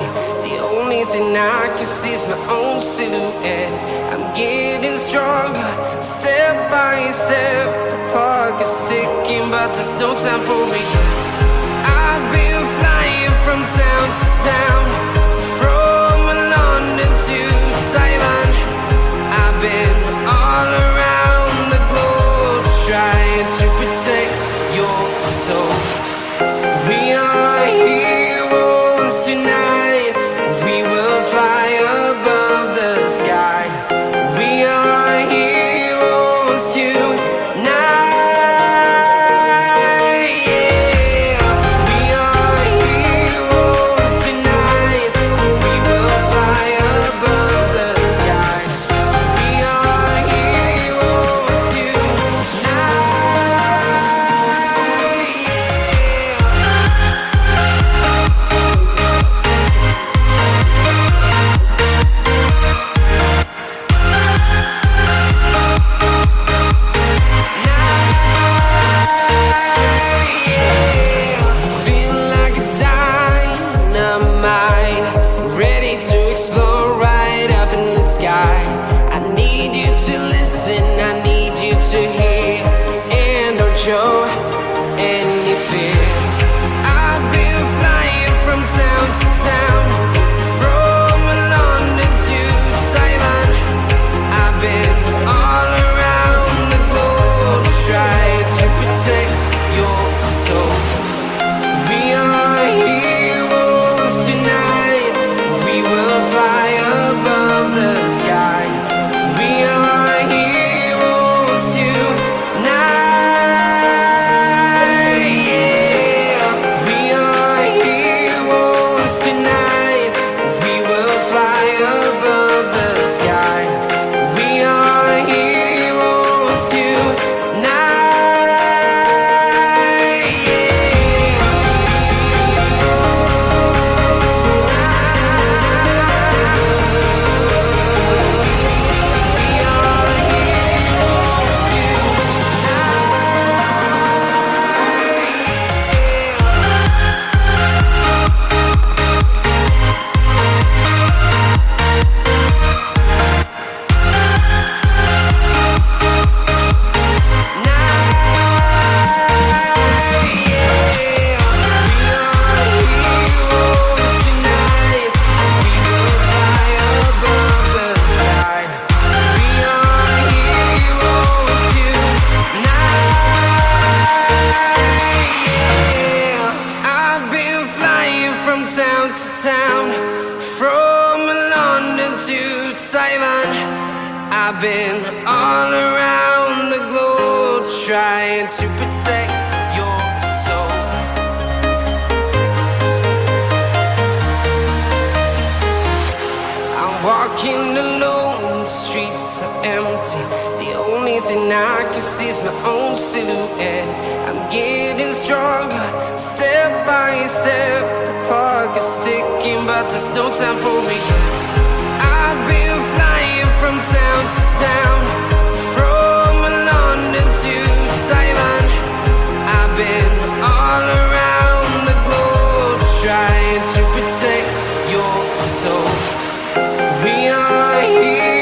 empty. The only thing I can see is my own silhouette. I'm getting stronger, step by step. The clock is ticking, but there's no time for regrets. I've been flying from town to town, from London to Taiwan. I've been all around the globe, trying to protect your soul. We are heroes tonight. We will fly above the sky. We are heroes tonight. I need you to listen, I need you to hear, and don't show any fear. I've been flying from town to town, from London to Taiwan. I've been all around the globe, trying to protect your soul. We are heroes tonight. We will fly above the sky. We are heroes tonight. Yeah. We are heroes tonight. We will fly above the sky. We are heroes tonight. Town to town, from London to Taiwan. I've been all around the globe, trying to protect your soul. I'm walking alone, the streets are empty. The only thing I can see is my own silhouette. I'm getting stronger, step by step. The clock is ticking, but there's no time for regrets. I've been flying from town to town, from London to Taiwan. I've been all around the globe, trying to protect your soul. We are here.